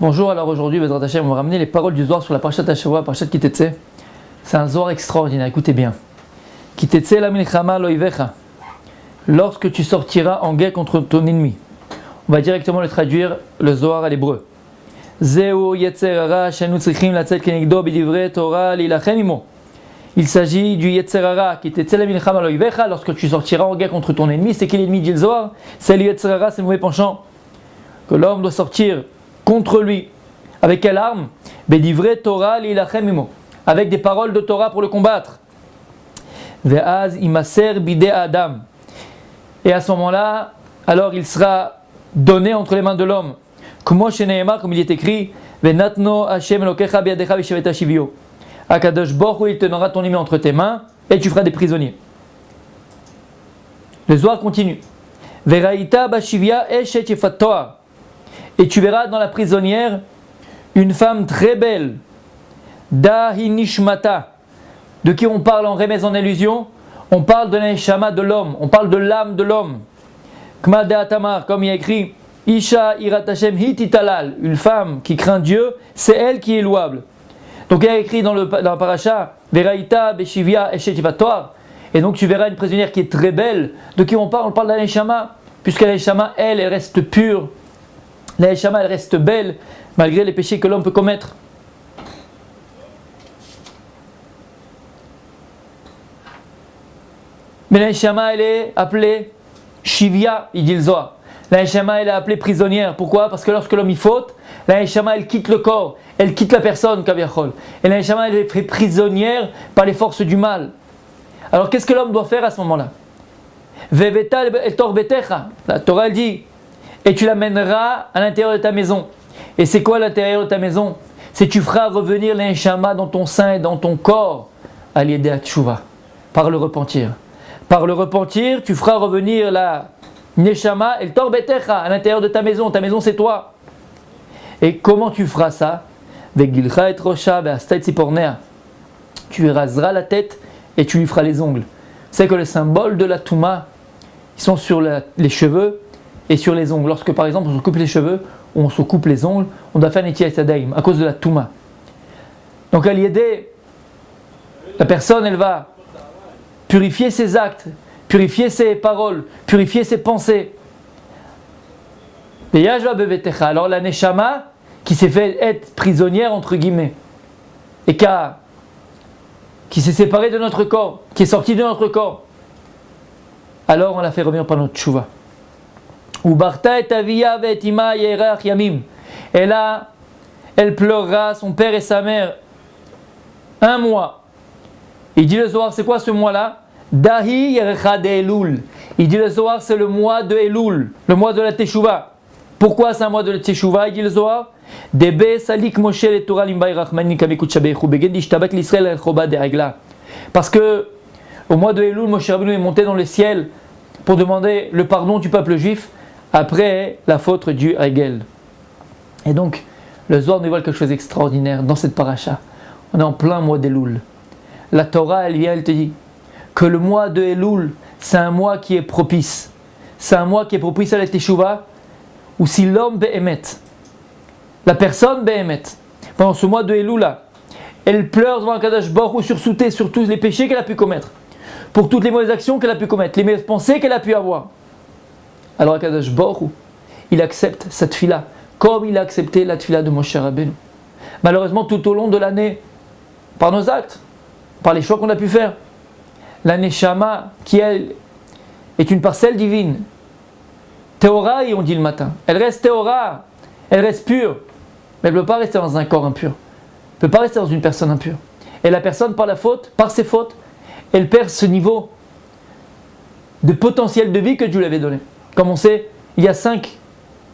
Bonjour, alors aujourd'hui, Bezrat Hashem, on va ramener les paroles du Zohar sur la Parashat Hashavua, Parashat Kitetse. C'est un Zohar extraordinaire, écoutez bien. Kitetse la milchama loivecha. Lorsque tu sortiras en guerre contre ton ennemi. On va directement le traduire, le Zohar à l'hébreu. Zeu yetzer hara shenu tzrichim latzet kenegdo b'divrei Torah lilachem imo. Il s'agit du yetzer hara, kitetse la milchama loivecha. Lorsque tu sortiras en guerre contre ton ennemi, c'est qui l'ennemi, dit le Zohar? C'est le yetzer hara, c'est le mauvais penchant. Que l'homme doit sortir contre lui. Avec quelle arme? B'divrei Torah lilachem imo. Avec des paroles de Torah pour le combattre. Ve'az imaser bidei Adam. Et à ce moment-là, alors il sera donné entre les mains de l'homme. Comme il est écrit, Venatno Hashem Elokecha biyadecha v'shevet hashivio. Akadosh Baruch Hu, il te donnera ton ennemi entre tes mains et tu feras des prisonniers. Le Zohar continue. Veraïta bashivia eshet yefat toar. Et tu verras dans la prisonnière une femme très belle. Dahi nishmata. De qui on parle en remèze, en illusion? On parle de l'Neshama de l'homme, on parle de l'âme de l'homme. Kma de Atamar, comme il y a écrit, Isha irat Hashem hititalal, une femme qui craint Dieu, c'est elle qui est louable. Donc il y a écrit dans la paracha, Veraïta beshivia eshet yifatoar, et donc tu verras une prisonnière qui est très belle. De qui on parle de l'Neshama, puisque l'Neshama, elle reste pure. L'Neshama, elle reste belle, malgré les péchés que l'homme peut commettre. Mais la Neshama, elle est appelée Shivia, il dit le Zohar. La Neshama, elle est appelée prisonnière. Pourquoi? Parce que lorsque l'homme y faute, la Neshama, elle quitte le corps, elle quitte la personne, Kaviachol. Et la Neshama, elle est fait prisonnière par les forces du mal. Alors qu'est-ce que l'homme doit faire à ce moment-là? Veveta el torbetecha. La Torah, elle dit, et tu l'amèneras à l'intérieur de ta maison. Et c'est quoi l'intérieur de ta maison? C'est tu feras revenir la Neshama dans ton sein et dans ton corps, à l'idée à Tchouva, par le repentir. Par le repentir, tu feras revenir la Neshama el torbetecha à l'intérieur de ta maison. Ta maison, c'est toi. Et comment tu feras ça? Vegilcha et rosha ve'asta et tzipornea. Tu lui raseras la tête et tu lui feras les ongles. C'est que le symbole de la Touma, ils sont sur les cheveux et sur les ongles. Lorsque par exemple on se coupe les cheveux ou on se coupe les ongles, on doit faire Netilat Yadayim à cause de la Touma. Donc à l'idée, la personne, elle va purifier ses actes, purifier ses paroles, purifier ses pensées. Alors la Neshama, qui s'est fait être prisonnière entre guillemets, et qui s'est séparée de notre corps, qui est sortie de notre corps, alors on l'a fait revenir par notre tchouva. Et là, elle pleurera son père et sa mère 1 mois. Il dit le Zohar, c'est quoi ce mois-là? Dahi Yerecha de Elul. Il dit le Zohar, c'est le mois de Elul, le mois de la Teshuvah. Pourquoi c'est un mois de la Teshuvah? Il dit le Zohar, Debe Salik Moshe le Torah Limbay Rachmani Kamekut Shabechu Beged Ishtabak l'Israël El Choba de Regla. Parce que au mois de Elul, Moshe Rabbeinu est monté dans le ciel pour demander le pardon du peuple juif après la faute du Hegel. Et donc, le Zohar nous voit quelque chose d'extraordinaire dans cette paracha. On est en plein mois d'Elul. La Torah, elle vient, elle te dit que le mois de Elul, c'est un mois qui est propice. C'est un mois qui est propice à la Teshuvah, où si l'homme béhémet, la personne béhémet, pendant ce mois de Elul là, elle pleure devant Akadosh Baruch Hu sur tous les péchés qu'elle a pu commettre, pour toutes les mauvaises actions qu'elle a pu commettre, les mauvaises pensées qu'elle a pu avoir. Alors Akadosh Baruch Hu, il accepte cette tefila, comme il a accepté la tefila de Moshe Rabbeinu. Malheureusement, tout au long de l'année, par nos actes, par les choix qu'on a pu faire, la Neshama, qui elle est une parcelle divine, Théora, on dit le matin, elle reste Théora, elle reste pure, mais elle ne peut pas rester dans un corps impur, elle ne peut pas rester dans une personne impure. Et la personne, par ses fautes, elle perd ce niveau de potentiel de vie que Dieu lui avait donné. Comme on sait, il y a 5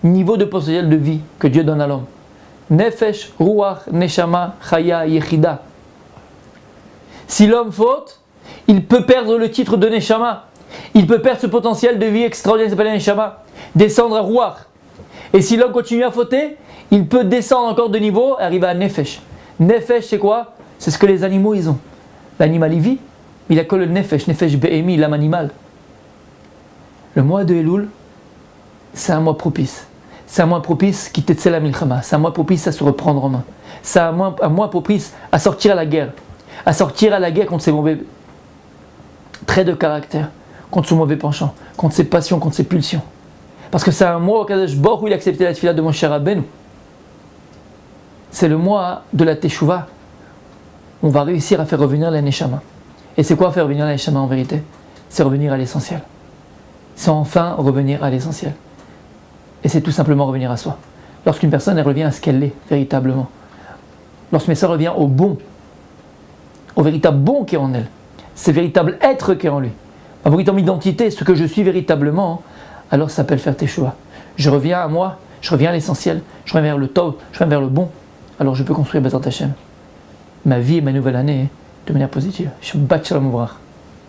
niveaux de potentiel de vie que Dieu donne à l'homme. Nefesh, Ruach, Neshama, Chaya, Yechida. Si l'homme faute, il peut perdre le titre de Neshama. Il peut perdre ce potentiel de vie extraordinaire qui s'appelle Neshama. Descendre à Ruach. Et si l'homme continue à fauter, il peut descendre encore de niveau et arriver à Nefesh. Nefesh, c'est quoi? C'est ce que les animaux ils ont. L'animal il vit, mais il a que le Nefesh. Nefesh Behemi, l'âme animale. Le mois de Elul, c'est un mois propice. c'est un mois propice qui t'etzel la milchama, c'est un mois propice à se reprendre en main, c'est un mois propice à sortir à la guerre contre ses mauvais traits de caractère, contre son mauvais penchant, contre ses passions, contre ses pulsions. Parce que c'est un mois au Kadosh Baruch où il a accepté la tefila de Moshe Rabbeinu. C'est le mois de la Teshuvah. On va réussir à faire revenir la Neshama. Et c'est quoi faire revenir la Neshama en vérité? C'est revenir à l'essentiel. C'est enfin revenir à l'essentiel. Et c'est tout simplement revenir à soi. Lorsqu'une personne elle revient à ce qu'elle est véritablement, lorsqu'une personne revient au bon, au véritable bon qui est en elle, c'est véritable être qui est en lui, ma véritable identité, ce que je suis véritablement, alors ça s'appelle faire Teshuvah. Je reviens à moi, je reviens à l'essentiel, je reviens vers le Tov, je reviens vers le bon, alors je peux construire Bezrat Hashem ma vie et ma nouvelle année de manière positive. Shabbat Shalom Uvrach.